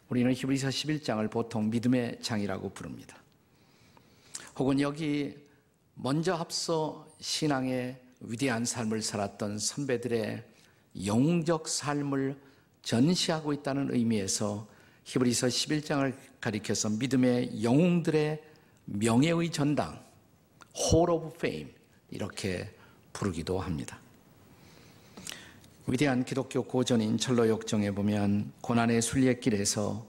우리는 히브리서 11장을 보통 믿음의 장이라고 부릅니다. 혹은 여기 먼저 앞서 신앙의 위대한 삶을 살았던 선배들의 영웅적 삶을 전시하고 있다는 의미에서 히브리서 11장을 가리켜서 믿음의 영웅들의 명예의 전당, Hall of Fame 이렇게 부르기도 합니다. 위대한 기독교 고전인 철로역정에 보면 고난의 순례길에서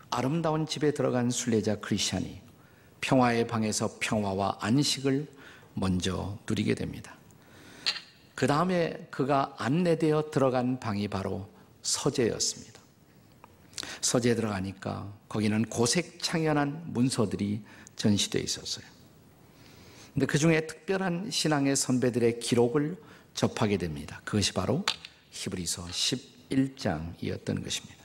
아름다운 집에 들어간 순례자 크리스찬이 평화의 방에서 평화와 안식을 먼저 누리게 됩니다. 그 다음에 그가 안내되어 들어간 방이 바로 서재였습니다. 서재에 들어가니까 거기는 고색 창연한 문서들이 전시되어 있었어요. 근데 그 중에 특별한 신앙의 선배들의 기록을 접하게 됩니다. 그것이 바로 히브리서 11장이었던 것입니다.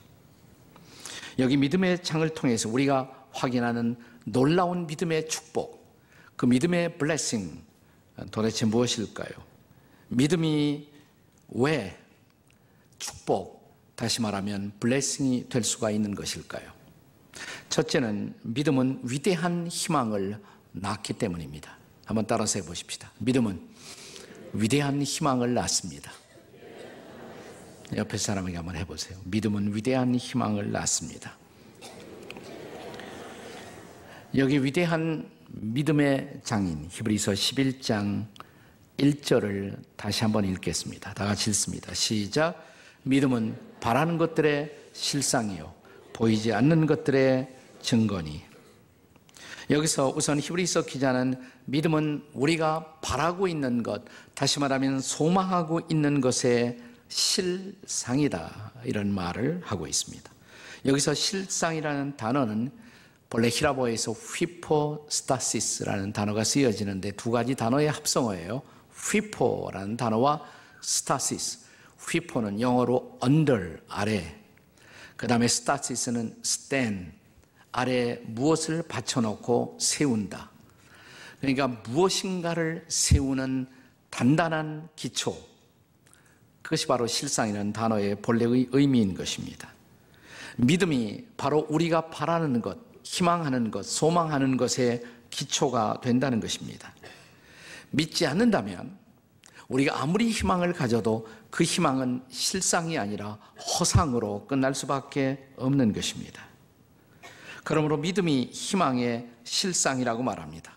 여기 믿음의 장을 통해서 우리가 확인하는 놀라운 믿음의 축복, 그 믿음의 블레싱 도대체 무엇일까요? 믿음이 왜 축복, 다시 말하면 블레싱이 될 수가 있는 것일까요? 첫째는 믿음은 위대한 희망을 낳기 때문입니다. 한번 따라서 해보십시다. 믿음은 위대한 희망을 낳습니다. 옆에 사람에게 한번 해보세요. 믿음은 위대한 희망을 낳습니다. 여기 위대한 믿음의 장인 히브리서 11장 1절을 다시 한번 읽겠습니다. 다 같이 읽습니다. 시작. 믿음은 바라는 것들의 실상이요 보이지 않는 것들의 증거니. 여기서 우선 히브리서 기자는 믿음은 우리가 바라고 있는 것, 다시 말하면 소망하고 있는 것의 실상이다, 이런 말을 하고 있습니다. 여기서 실상이라는 단어는 본래 히라보에서 휘포스타시스라는 단어가 쓰여지는데 두 가지 단어의 합성어예요. 휘포라는 단어와 스타시스. 휘포는 영어로 under, 아래. 그 다음에 스타시스는 stand, 아래에 무엇을 받쳐놓고 세운다. 그러니까 무엇인가를 세우는 단단한 기초, 그것이 바로 실상이라는 단어의 본래의 의미인 것입니다. 믿음이 바로 우리가 바라는 것, 희망하는 것, 소망하는 것의 기초가 된다는 것입니다. 믿지 않는다면 우리가 아무리 희망을 가져도 그 희망은 실상이 아니라 허상으로 끝날 수밖에 없는 것입니다. 그러므로 믿음이 희망의 실상이라고 말합니다.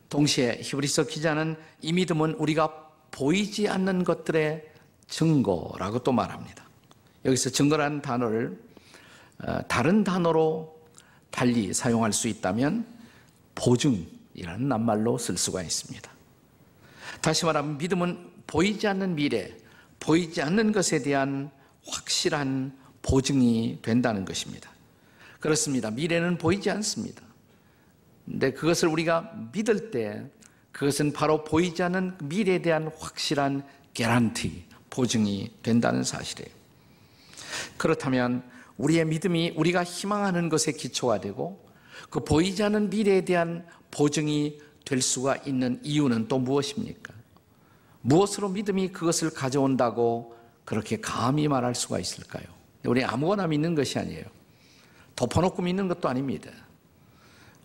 동시에 히브리서 기자는 이 믿음은 우리가 보이지 않는 것들의 증거라고 또 말합니다. 여기서 증거라는 단어를 다른 단어로 달리 사용할 수 있다면 보증이라는 낱말로 쓸 수가 있습니다. 다시 말하면 믿음은 보이지 않는 미래, 보이지 않는 것에 대한 확실한 보증이 된다는 것입니다. 그렇습니다. 미래는 보이지 않습니다. 근데 그것을 우리가 믿을 때 그것은 바로 보이지 않는 미래에 대한 확실한 개런티, 보증이 된다는 사실이에요. 그렇다면 우리의 믿음이 우리가 희망하는 것에 기초가 되고 그 보이지 않는 미래에 대한 보증이 될 수가 있는 이유는 또 무엇입니까? 무엇으로 믿음이 그것을 가져온다고 그렇게 감히 말할 수가 있을까요? 우리 아무거나 믿는 것이 아니에요. 덮어놓고 믿는 것도 아닙니다.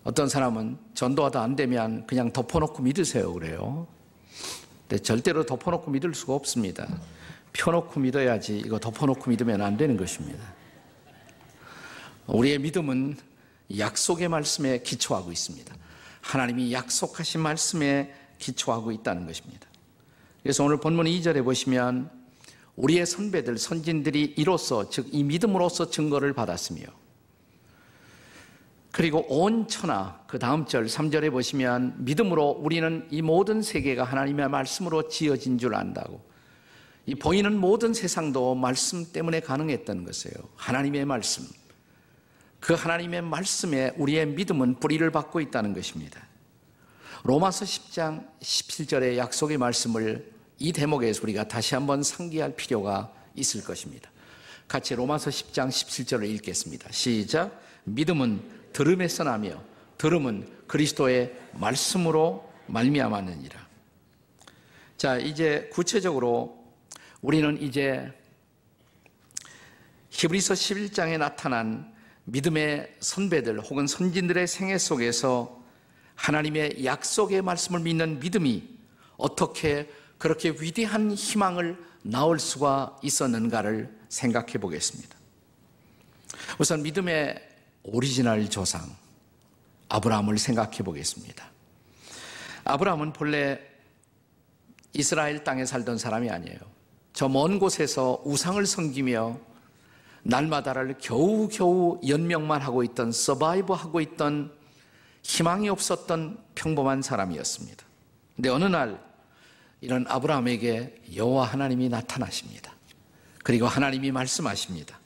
어떤 사람은 전도하다 안 되면 그냥 덮어놓고 믿으세요 그래요. 근데 절대로 덮어놓고 믿을 수가 없습니다. 펴놓고 믿어야지 이거 덮어놓고 믿으면 안 되는 것입니다. 우리의 믿음은 약속의 말씀에 기초하고 있습니다. 하나님이 약속하신 말씀에 기초하고 있다는 것입니다. 그래서 오늘 본문 2절에 보시면 우리의 선배들, 선진들이 이로써, 즉 이 믿음으로써 증거를 받았으며, 그리고 온 천하, 그 다음 절 3절에 보시면 믿음으로 우리는 이 모든 세계가 하나님의 말씀으로 지어진 줄 안다고. 이 보이는 모든 세상도 말씀 때문에 가능했던 것이에요. 하나님의 말씀. 그 하나님의 말씀에 우리의 믿음은 뿌리를 받고 있다는 것입니다. 로마서 10장 17절의 약속의 말씀을 이 대목에서 우리가 다시 한번 상기할 필요가 있을 것입니다. 같이 로마서 10장 17절을 읽겠습니다. 시작. 믿음은 들음에서 나며 들음은 그리스도의 말씀으로 말미암았느니라. 자, 이제 구체적으로 우리는 이제 히브리서 11장에 나타난 믿음의 선배들 혹은 선진들의 생애 속에서 하나님의 약속의 말씀을 믿는 믿음이 어떻게 그렇게 위대한 희망을 낳을 수가 있었는가를 생각해 보겠습니다. 우선 믿음의 오리지널 조상 아브라함을 생각해 보겠습니다. 아브라함은 본래 이스라엘 땅에 살던 사람이 아니에요. 저 먼 곳에서 우상을 섬기며 날마다를 겨우겨우 연명만 하고 있던, 서바이브하고 있던, 희망이 없었던 평범한 사람이었습니다. 근데 어느 날 이런 아브라함에게 여호와 하나님이 나타나십니다. 그리고 하나님이 말씀하십니다.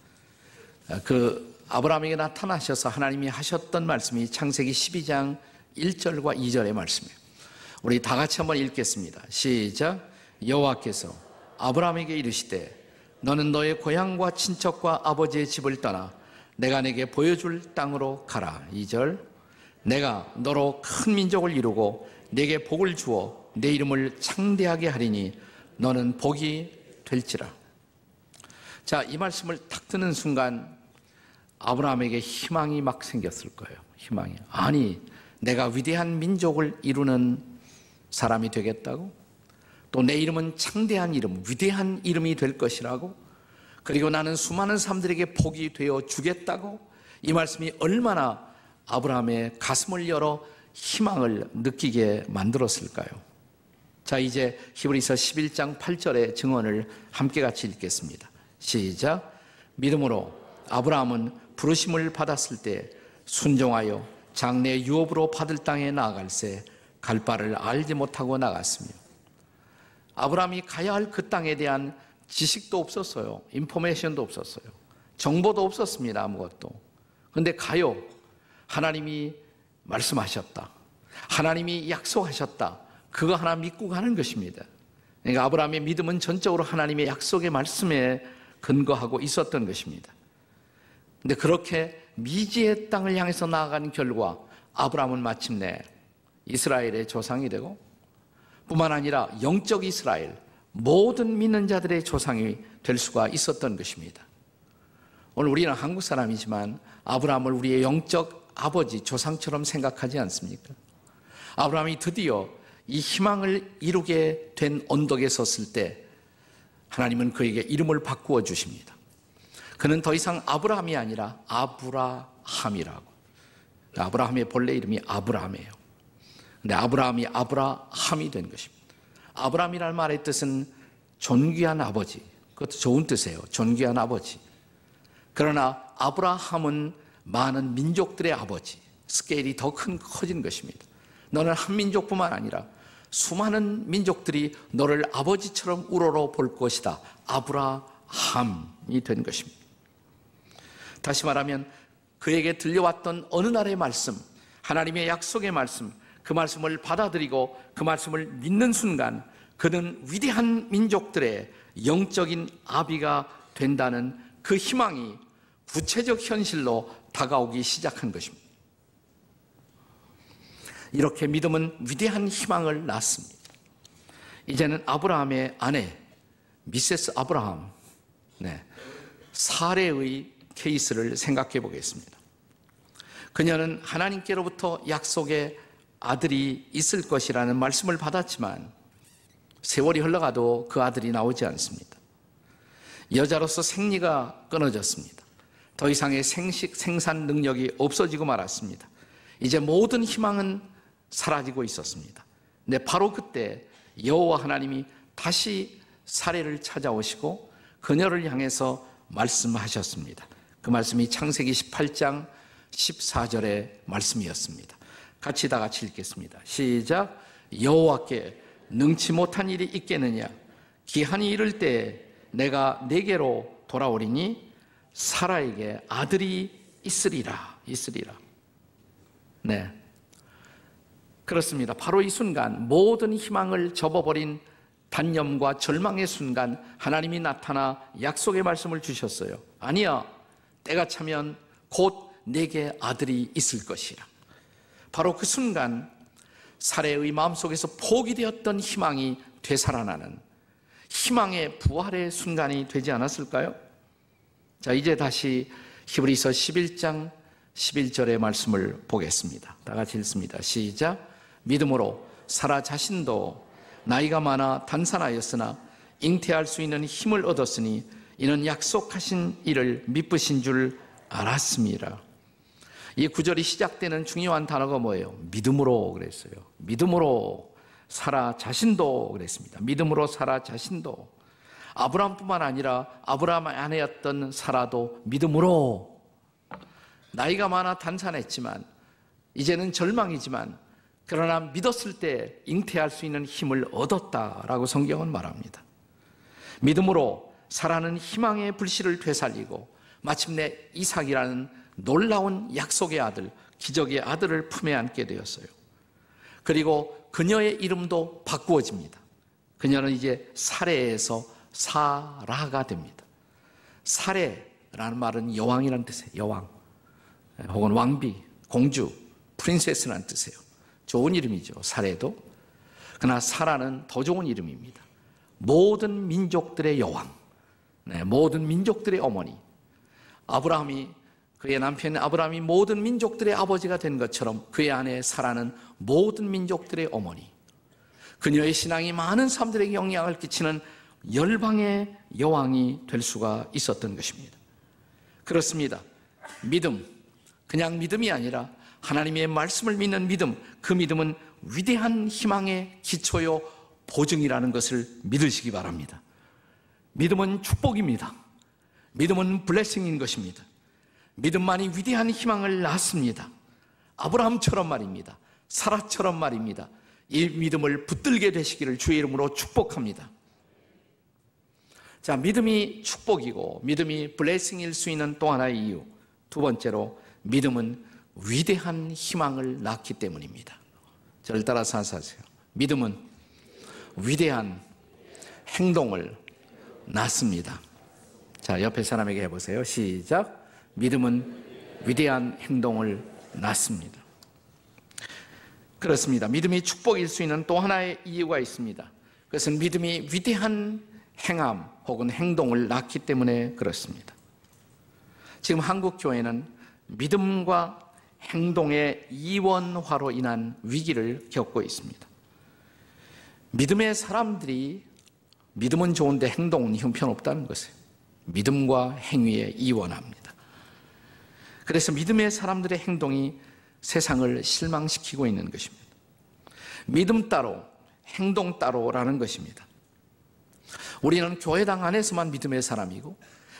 그 아브라함에게 나타나셔서 하나님이 하셨던 말씀이 창세기 12장 1절과 2절의 말씀이에요. 우리 다 같이 한번 읽겠습니다. 시작. 여호와께서 아브라함에게 이르시되 너는 너의 고향과 친척과 아버지의 집을 떠나 내가 내게 보여줄 땅으로 가라. 2절. 내가 너로 큰 민족을 이루고 내게 복을 주어 내 이름을 창대하게 하리니 너는 복이 될지라. 자, 이 말씀을 딱 듣는 순간 아브라함에게 희망이 막 생겼을 거예요. 희망이. 아니, 내가 위대한 민족을 이루는 사람이 되겠다고? 또 내 이름은 창대한 이름, 위대한 이름이 될 것이라고? 그리고 나는 수많은 사람들에게 복이 되어 주겠다고? 이 말씀이 얼마나 아브라함의 가슴을 열어 희망을 느끼게 만들었을까요? 자, 이제 히브리서 11장 8절의 증언을 함께 같이 읽겠습니다. 시작. 믿음으로 아브라함은 부르심을 받았을 때 순종하여 장래 유업으로 받을 땅에 나아갈새 갈 바를 알지 못하고 나갔으며. 아브라함이 가야 할 그 땅에 대한 지식도 없었어요. 인포메이션도 없었어요. 정보도 없었습니다. 아무것도. 그런데 가요. 하나님이 말씀하셨다. 하나님이 약속하셨다. 그거 하나 믿고 가는 것입니다. 그러니까 아브라함의 믿음은 전적으로 하나님의 약속의 말씀에 근거하고 있었던 것입니다. 그런데 그렇게 미지의 땅을 향해서 나아간 결과 아브라함은 마침내 이스라엘의 조상이 되고 뿐만 아니라 영적 이스라엘, 모든 믿는 자들의 조상이 될 수가 있었던 것입니다. 오늘 우리는 한국 사람이지만 아브라함을 우리의 영적 아버지, 조상처럼 생각하지 않습니까? 아브라함이 드디어 이 희망을 이루게 된 언덕에 섰을 때 하나님은 그에게 이름을 바꾸어 주십니다. 그는 더 이상 아브라함이 아니라 아브라함이라고. 아브라함의 본래 이름이 아브라함이에요. 근데 아브라함이 아브라함이 된 것입니다. 아브라함이라는 말의 뜻은 존귀한 아버지. 그것도 좋은 뜻이에요. 존귀한 아버지. 그러나 아브라함은 많은 민족들의 아버지. 스케일이 더 커진 것입니다. 너는 한 민족뿐만 아니라 수많은 민족들이 너를 아버지처럼 우러러 볼 것이다. 아브라함이 된 것입니다. 다시 말하면 그에게 들려왔던 어느 날의 말씀, 하나님의 약속의 말씀, 그 말씀을 받아들이고 그 말씀을 믿는 순간 그는 위대한 민족들의 영적인 아비가 된다는 그 희망이 구체적 현실로 다가오기 시작한 것입니다. 이렇게 믿음은 위대한 희망을 낳습니다. 이제는 아브라함의 아내 미세스 아브라함, 사례의 케이스를 생각해 보겠습니다. 그녀는 하나님께로부터 약속의 아들이 있을 것이라는 말씀을 받았지만 세월이 흘러가도 그 아들이 나오지 않습니다. 여자로서 생리가 끊어졌습니다. 더 이상의 생산 능력이 없어지고 말았습니다. 이제 모든 희망은 사라지고 있었습니다. 근데 바로 그때 여호와 하나님이 다시 사례를 찾아오시고 그녀를 향해서 말씀하셨습니다. 그 말씀이 창세기 18장 14절의 말씀이었습니다. 같이 다 같이 읽겠습니다. 시작. 여호와께 능치 못한 일이 있겠느냐? 기한이 이를 때 내가 내게로 돌아오리니 사라에게 아들이 있으리라. 네, 그렇습니다. 바로 이 순간 모든 희망을 접어버린 단념과 절망의 순간 하나님이 나타나 약속의 말씀을 주셨어요. 아니야, 때가 차면 곧 내게 아들이 있을 것이라. 바로 그 순간 사례의 마음속에서 포기되었던 희망이 되살아나는 희망의 부활의 순간이 되지 않았을까요? 자, 이제 다시 히브리서 11장 11절의 말씀을 보겠습니다. 다 같이 읽습니다. 시작. 믿음으로 사라 자신도 나이가 많아 단산하였으나 잉태할 수 있는 힘을 얻었으니 이는 약속하신 이를 미쁘신 줄 알았습니다. 이 구절이 시작되는 중요한 단어가 뭐예요? 믿음으로 그랬어요. 믿음으로 사라 자신도 그랬습니다. 믿음으로 사라 자신도. 아브라함뿐만 아니라 아브라함 아내였던 사라도 믿음으로, 나이가 많아 단산했지만 이제는 절망이지만 그러나 믿었을 때 잉태할 수 있는 힘을 얻었다라고 성경은 말합니다. 믿음으로 사라는 희망의 불씨를 되살리고 마침내 이삭이라는 놀라운 약속의 아들, 기적의 아들을 품에 안게 되었어요. 그리고 그녀의 이름도 바꾸어집니다. 그녀는 이제 사레에서 사라가 됩니다. 사레라는 말은 여왕이라는 뜻이에요. 여왕 혹은 왕비, 공주, 프린세스라는 뜻이에요. 좋은 이름이죠, 사레도. 그러나 사라는 더 좋은 이름입니다. 모든 민족들의 여왕, 모든 민족들의 어머니. 아브라함이, 그의 남편 아브라함이 모든 민족들의 아버지가 된 것처럼 그의 아내 사라는 모든 민족들의 어머니. 그녀의 신앙이 많은 사람들에게 영향을 끼치는 열방의 여왕이 될 수가 있었던 것입니다. 그렇습니다. 믿음, 그냥 믿음이 아니라 하나님의 말씀을 믿는 믿음, 그 믿음은 위대한 희망의 기초요 보증이라는 것을 믿으시기 바랍니다. 믿음은 축복입니다. 믿음은 블레싱인 것입니다. 믿음만이 위대한 희망을 낳습니다. 아브라함처럼 말입니다. 사라처럼 말입니다. 이 믿음을 붙들게 되시기를 주의 이름으로 축복합니다. 자, 믿음이 축복이고 믿음이 블레싱일 수 있는 또 하나의 이유, 두 번째로 믿음은 위대한 희망을 낳기 때문입니다. 저를 따라서 하세요. 믿음은 위대한 행동을 낳습니다. 자, 옆에 사람에게 해보세요. 시작. 믿음은 위대한 행동을 낳습니다. 그렇습니다. 믿음이 축복일 수 있는 또 하나의 이유가 있습니다. 그것은 믿음이 위대한 행함 혹은 행동을 낳기 때문에 그렇습니다. 지금 한국 교회는 믿음과 행동의 이원화로 인한 위기를 겪고 있습니다. 믿음의 사람들이 믿음은 좋은데 행동은 형편없다는 것이에요. 믿음과 행위에 이원합니다. 그래서 믿음의 사람들의 행동이 세상을 실망시키고 있는 것입니다. 믿음 따로 행동 따로라는 것입니다. 우리는 교회당 안에서만 믿음의 사람이고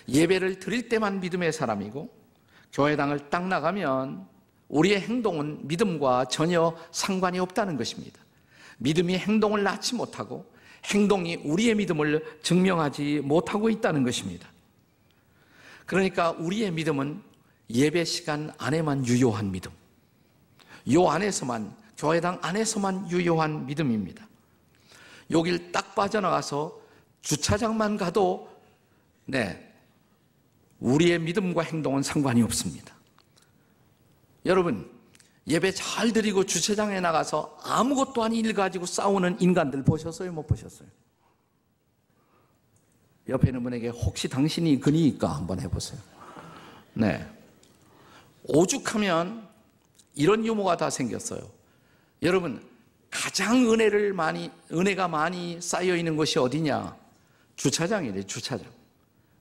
예배를 드릴 때만 믿음의 사람이고 교회당을 딱 나가면 우리의 행동은 믿음과 전혀 상관이 없다는 것입니다. 믿음이 행동을 낳지 못하고 행동이 우리의 믿음을 증명하지 못하고 있다는 것입니다. 그러니까 우리의 믿음은 예배 시간 안에만 유효한 믿음, 요 안에서만, 교회당 안에서만 유효한 믿음입니다. 여길 딱 빠져나가서 주차장만 가도 우리의 믿음과 행동은 상관이 없습니다. 여러분, 예배 잘 드리고 주차장에 나가서 아무것도 아닌 일 가지고 싸우는 인간들 보셨어요? 못 보셨어요? 옆에 있는 분에게 혹시 당신이 그니까 한번 해보세요. 오죽하면 이런 유머가 다 생겼어요. 여러분, 가장 은혜가 많이 쌓여 있는 곳이 어디냐? 주차장이래요, 주차장.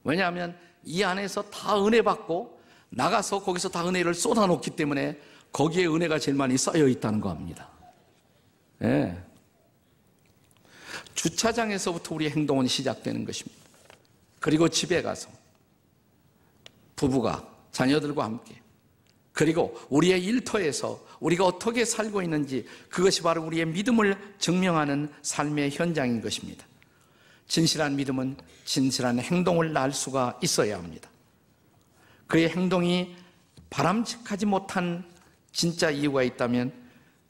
왜냐하면 이 안에서 다 은혜 받고 나가서 거기서 다 은혜를 쏟아놓기 때문에 거기에 은혜가 제일 많이 쌓여 있다는 겁니다. 주차장에서부터 우리의 행동은 시작되는 것입니다. 그리고 집에 가서 부부가 자녀들과 함께, 그리고 우리의 일터에서 우리가 어떻게 살고 있는지, 그것이 바로 우리의 믿음을 증명하는 삶의 현장인 것입니다. 진실한 믿음은 진실한 행동을 낳을 수가 있어야 합니다. 그의 행동이 바람직하지 못한 진짜 이유가 있다면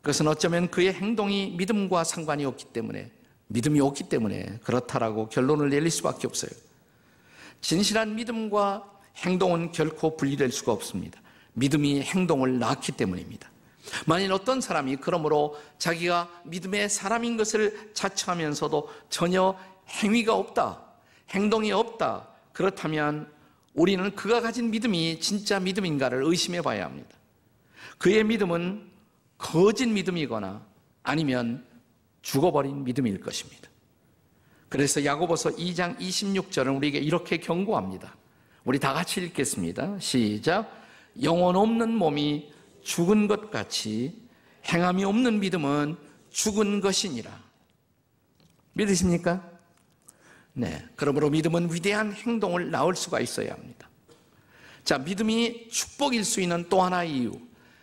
그것은 어쩌면 그의 행동이 믿음과 상관이 없기 때문에, 믿음이 없기 때문에 그렇다라고 결론을 내릴 수밖에 없어요. 진실한 믿음과 행동은 결코 분리될 수가 없습니다. 믿음이 행동을 낳기 때문입니다. 만일 어떤 사람이 그러므로 자기가 믿음의 사람인 것을 자처하면서도 전혀 행위가 없다, 행동이 없다, 그렇다면 우리는 그가 가진 믿음이 진짜 믿음인가를 의심해 봐야 합니다. 그의 믿음은 거짓 믿음이거나 아니면 죽어버린 믿음일 것입니다. 그래서 야고보서 2장 26절은 우리에게 이렇게 경고합니다. 우리 다 같이 읽겠습니다. 시작. 영혼 없는 몸이 죽은 것 같이 행함이 없는 믿음은 죽은 것이니라. 믿으십니까? 네. 그러므로 믿음은 위대한 행동을 낳을 수가 있어야 합니다. 자, 믿음이 축복일 수 있는 또 하나의 이유,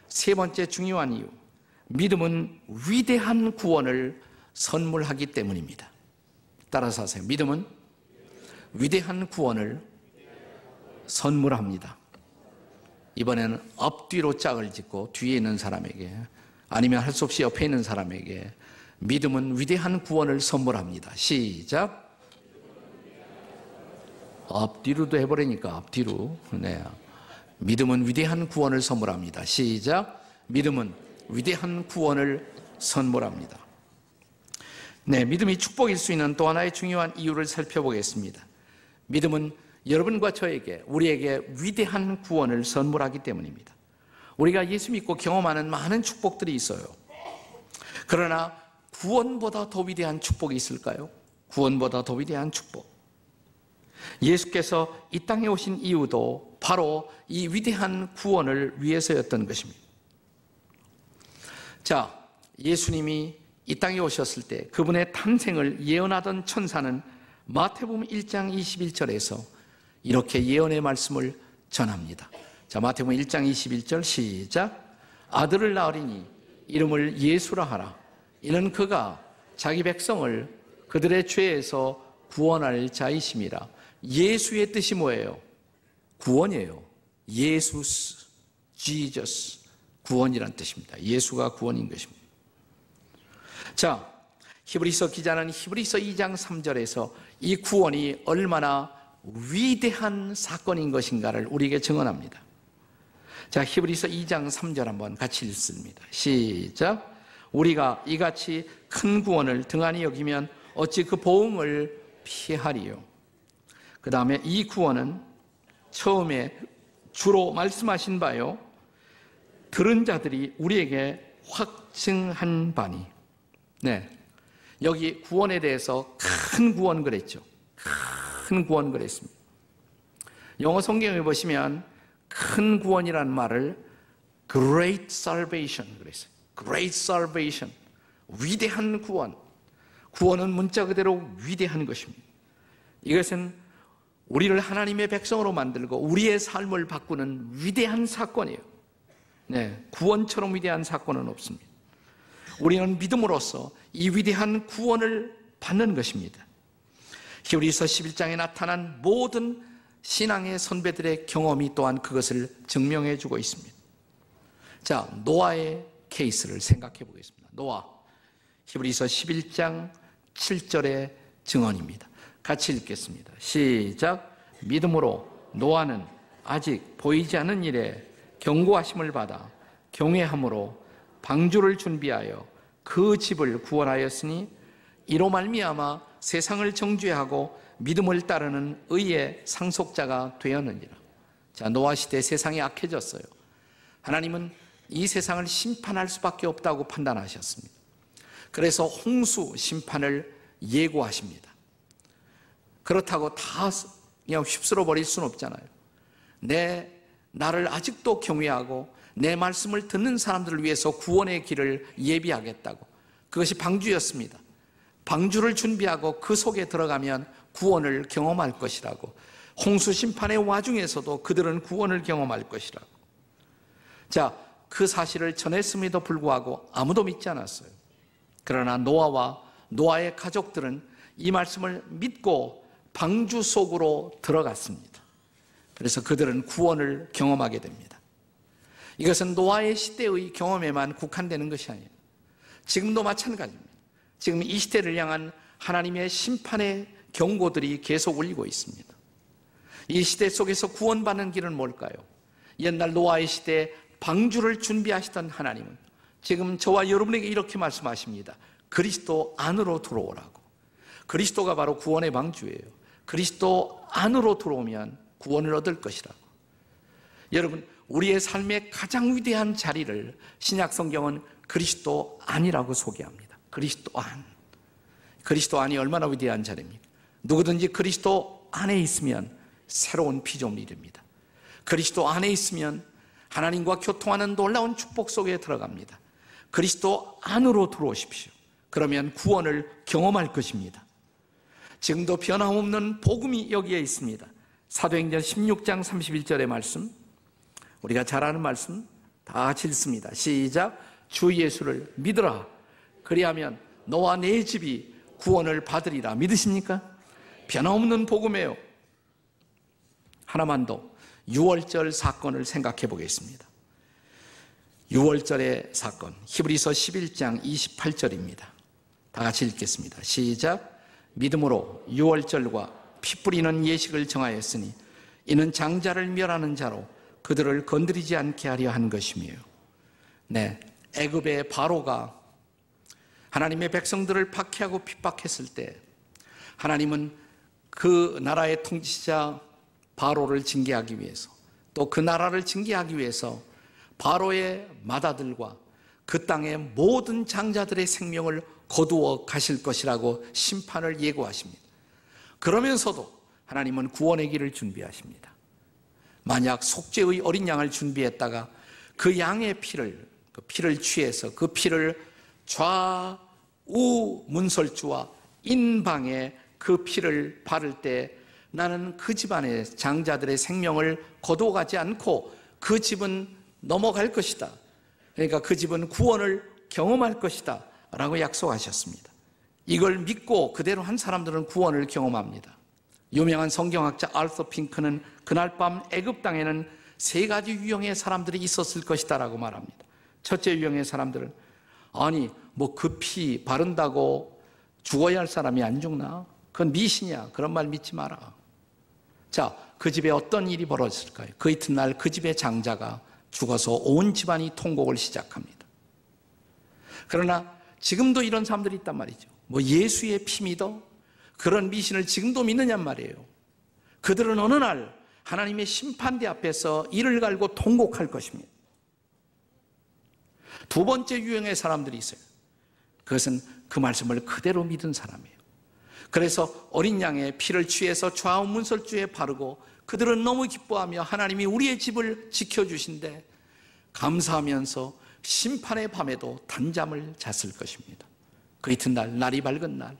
세 번째 중요한 이유, 믿음은 위대한 구원을 선물하기 때문입니다. 따라서 하세요. 믿음은 위대한 구원을 선물합니다. 이번에는 앞뒤로 짝을 짓고 뒤에 있는 사람에게, 아니면 할 수 없이 옆에 있는 사람에게 믿음은 위대한 구원을 선물합니다. 시작. 앞뒤로도 해버리니까 앞뒤로. 네. 믿음은 위대한 구원을 선물합니다. 시작. 믿음은 위대한 구원을 선물합니다. 네, 믿음이 축복일 수 있는 또 하나의 중요한 이유를 살펴보겠습니다. 믿음은 여러분과 저에게, 우리에게 위대한 구원을 선물하기 때문입니다. 우리가 예수 믿고 경험하는 많은 축복들이 있어요. 그러나 구원보다 더 위대한 축복이 있을까요? 구원보다 더 위대한 축복. 예수께서 이 땅에 오신 이유도 바로 이 위대한 구원을 위해서였던 것입니다. 자, 예수님이 이 땅에 오셨을 때 그분의 탄생을 예언하던 천사는 마태복음 1장 21절에서 이렇게 예언의 말씀을 전합니다. 자, 마태복음 1장 21절 시작. 아들을 낳으리니 이름을 예수라 하라. 이는 그가 자기 백성을 그들의 죄에서 구원할 자이심이라. 예수의 뜻이 뭐예요? 구원이에요. 예수스, 지저스, 구원이란 뜻입니다. 예수가 구원인 것입니다. 자, 히브리서 기자는 히브리서 2장 3절에서 이 구원이 얼마나 위대한 사건인 것인가를 우리에게 증언합니다. 자, 히브리서 2장 3절 한번 같이 읽습니다. 시작. 우리가 이같이 큰 구원을 등한히 여기면 어찌 그 보응을 피하리요. 그 다음에 이 구원은 처음에 주로 말씀하신 바요, 들은 자들이 우리에게 확증한 바니. 네, 여기 구원에 대해서 큰 구원 그랬죠. 큰 구원 그랬습니다. 영어 성경에 보시면 큰 구원이라는 말을 Great Salvation 그랬어요. Great Salvation, 위대한 구원. 구원은 문자 그대로 위대한 것입니다. 이것은 우리를 하나님의 백성으로 만들고 우리의 삶을 바꾸는 위대한 사건이에요. 네, 구원처럼 위대한 사건은 없습니다. 우리는 믿음으로써 이 위대한 구원을 받는 것입니다. 히브리서 11장에 나타난 모든 신앙의 선배들의 경험이 또한 그것을 증명해 주고 있습니다. 자, 노아의 케이스를 생각해 보겠습니다. 노아, 히브리서 11장 7절의 증언입니다. 같이 읽겠습니다. 시작. 믿음으로 노아는 아직 보이지 않는 일에 경고하심을 받아 경외함으로 방주를 준비하여 그 집을 구원하였으니 이로 말미암아 세상을 정죄하고 믿음을 따르는 의의 상속자가 되었느니라. 자, 노아 시대 세상이 악해졌어요. 하나님은 이 세상을 심판할 수밖에 없다고 판단하셨습니다. 그래서 홍수 심판을 예고하십니다. 그렇다고 다 그냥 휩쓸어 버릴 수는 없잖아요. 나를 아직도 경외하고 내 말씀을 듣는 사람들을 위해서 구원의 길을 예비하겠다고. 그것이 방주였습니다. 방주를 준비하고 그 속에 들어가면 구원을 경험할 것이라고. 홍수 심판의 와중에서도 그들은 구원을 경험할 것이라고. 자, 그 사실을 전했음에도 불구하고 아무도 믿지 않았어요. 그러나 노아와 노아의 가족들은 이 말씀을 믿고 방주 속으로 들어갔습니다. 그래서 그들은 구원을 경험하게 됩니다. 이것은 노아의 시대의 경험에만 국한되는 것이 아니에요. 지금도 마찬가지입니다. 지금 이 시대를 향한 하나님의 심판의 경고들이 계속 울리고 있습니다. 이 시대 속에서 구원받는 길은 뭘까요? 옛날 노아의 시대에 방주를 준비하시던 하나님은 지금 저와 여러분에게 이렇게 말씀하십니다. 그리스도 안으로 들어오라고. 그리스도가 바로 구원의 방주예요. 그리스도 안으로 들어오면 구원을 얻을 것이라고. 여러분, 우리의 삶의 가장 위대한 자리를 신약 성경은 그리스도 안이라고 소개합니다. 그리스도 안. 그리스도 안이 얼마나 위대한 자리입니까? 누구든지 그리스도 안에 있으면 새로운 피조물입니다. 그리스도 안에 있으면 하나님과 교통하는 놀라운 축복 속에 들어갑니다. 그리스도 안으로 들어오십시오. 그러면 구원을 경험할 것입니다. 지금도 변함없는 복음이 여기에 있습니다. 사도행전 16장 31절의 말씀, 우리가 잘 아는 말씀 다 같이 읽습니다. 시작. 주 예수를 믿으라. 그리하면 너와 내 집이 구원을 받으리라. 믿으십니까? 변함없는 복음이에요. 하나만 더, 유월절 사건을 생각해 보겠습니다. 유월절의 사건, 히브리서 11장 28절입니다. 다 같이 읽겠습니다. 시작. 믿음으로 유월절과 피 뿌리는 예식을 정하였으니 이는 장자를 멸하는 자로 그들을 건드리지 않게 하려 한 것이며. 네, 애굽의 바로가 하나님의 백성들을 박해하고 핍박했을 때 하나님은 그 나라의 통치자 바로를 징계하기 위해서, 또 그 나라를 징계하기 위해서 바로의 맏아들과 그 땅의 모든 장자들의 생명을 거두어 가실 것이라고 심판을 예고하십니다. 그러면서도 하나님은 구원의 길을 준비하십니다. 만약 속죄의 어린 양을 준비했다가 그 양의 피를 취해서 그 피를 좌우 문설주와 인방에 그 피를 바를 때 나는 그 집안의 장자들의 생명을 거두어가지 않고 그 집은 넘어갈 것이다. 그러니까 그 집은 구원을 경험할 것이다 라고 약속하셨습니다. 이걸 믿고 그대로 한 사람들은 구원을 경험합니다. 유명한 성경학자 알서 핑크는 그날 밤 애굽 땅에는 세 가지 유형의 사람들이 있었을 것이다 라고 말합니다. 첫째 유형의 사람들은, 아니 뭐 그 피 바른다고 죽어야 할 사람이 안 죽나? 그건 미신이야. 그런 말 믿지 마라. 자, 그 집에 어떤 일이 벌어졌을까요? 그 이튿날 그 집의 장자가 죽어서 온 집안이 통곡을 시작합니다. 그러나 지금도 이런 사람들이 있단 말이죠. 뭐 예수의 피 믿어? 그런 미신을 지금도 믿느냔 말이에요. 그들은 어느 날 하나님의 심판대 앞에서 이를 갈고 통곡할 것입니다. 두 번째 유형의 사람들이 있어요. 그것은 그 말씀을 그대로 믿은 사람이에요. 그래서 어린 양의 피를 취해서 좌우 문설주에 바르고 그들은 너무 기뻐하며 하나님이 우리의 집을 지켜주신데 감사하면서 심판의 밤에도 단잠을 잤을 것입니다. 그 이튿날, 날이 밝은 날,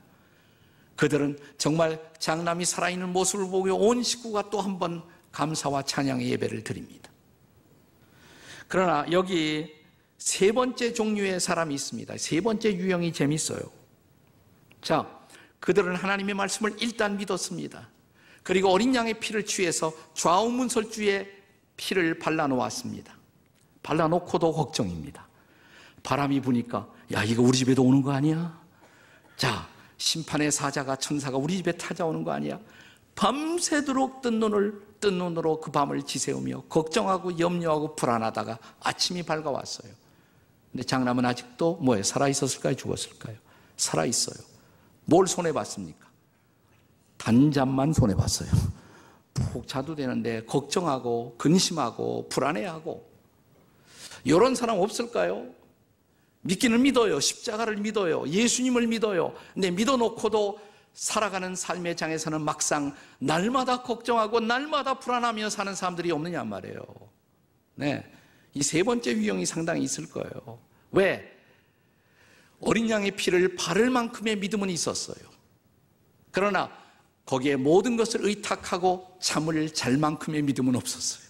그들은 정말 장남이 살아있는 모습을 보고 온 식구가 또 한 번 감사와 찬양의 예배를 드립니다. 그러나 여기 세 번째 종류의 사람이 있습니다. 세 번째 유형이 재밌어요. 자, 그들은 하나님의 말씀을 일단 믿었습니다. 그리고 어린 양의 피를 취해서 좌우 문설주에 피를 발라놓았습니다. 발라놓고도 걱정입니다. 바람이 부니까 야, 이거 우리 집에도 오는 거 아니야? 자, 심판의 사자가, 천사가 우리 집에 찾아오는 거 아니야? 밤새도록 뜬 눈으로 그 밤을 지새우며 걱정하고 염려하고 불안하다가 아침이 밝아왔어요. 근데 장남은 아직도 뭐예요? 살아있었을까요? 죽었을까요? 살아있어요. 뭘 손해봤습니까? 단잠만 손해봤어요. 푹 자도 되는데 걱정하고 근심하고 불안해하고. 이런 사람 없을까요? 믿기는 믿어요. 십자가를 믿어요. 예수님을 믿어요. 근데 믿어놓고도 살아가는 삶의 장에서는 막상 날마다 걱정하고 날마다 불안하며 사는 사람들이 없느냐 말이에요. 네, 이 세 번째 유형이 상당히 있을 거예요. 왜? 어린 양의 피를 바를 만큼의 믿음은 있었어요. 그러나 거기에 모든 것을 의탁하고 참을 잘 만큼의 믿음은 없었어요.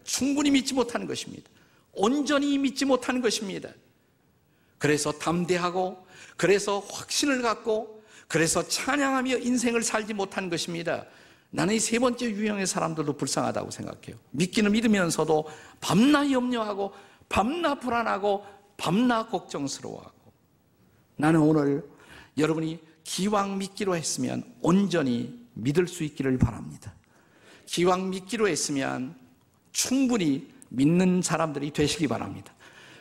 충분히 믿지 못하는 것입니다. 온전히 믿지 못하는 것입니다. 그래서 담대하고, 그래서 확신을 갖고, 그래서 찬양하며 인생을 살지 못한 것입니다. 나는 이 세 번째 유형의 사람들도 불쌍하다고 생각해요. 믿기는 믿으면서도 밤낮 염려하고 밤낮 불안하고 밤낮 걱정스러워하고. 나는 오늘 여러분이 기왕 믿기로 했으면 온전히 믿을 수 있기를 바랍니다. 기왕 믿기로 했으면 충분히 믿는 사람들이 되시기 바랍니다.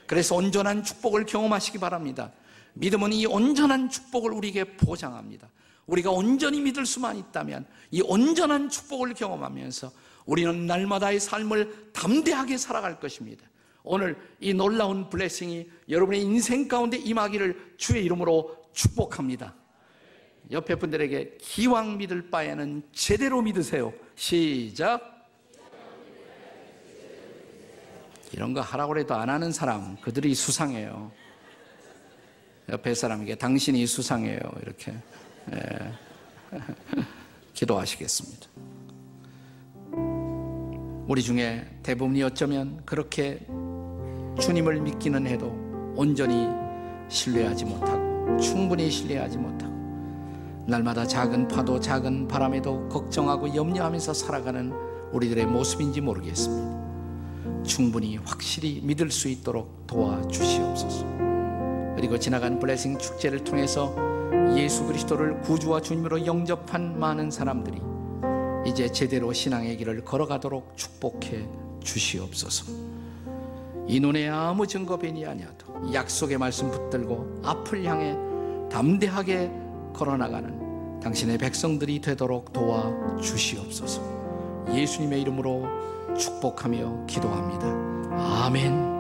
그래서 온전한 축복을 경험하시기 바랍니다. 믿음은 이 온전한 축복을 우리에게 보장합니다. 우리가 온전히 믿을 수만 있다면 이 온전한 축복을 경험하면서 우리는 날마다의 삶을 담대하게 살아갈 것입니다. 오늘 이 놀라운 블레싱이 여러분의 인생 가운데 임하기를 주의 이름으로 축복합니다. 옆에 분들에게 기왕 믿을 바에는 제대로 믿으세요. 시작. 이런 거 하라고 해도 안 하는 사람, 그들이 수상해요. 옆에 사람에게 당신이 수상해요. 이렇게 기도하시겠습니다. 우리 중에 대부분이 어쩌면 그렇게 주님을 믿기는 해도 온전히 신뢰하지 못하고 충분히 신뢰하지 못하고 날마다 작은 파도 작은 바람에도 걱정하고 염려하면서 살아가는 우리들의 모습인지 모르겠습니다. 충분히 확실히 믿을 수 있도록 도와주시옵소서. 그리고 지나간 블레싱 축제를 통해서 예수 그리스도를 구주와 주님으로 영접한 많은 사람들이 이제 제대로 신앙의 길을 걸어가도록 축복해 주시옵소서. 이 눈에 아무 증거 뵈니 아니어도 약속의 말씀 붙들고 앞을 향해 담대하게 걸어나가는 당신의 백성들이 되도록 도와주시옵소서. 예수님의 이름으로 축복하며 기도합니다. 아멘.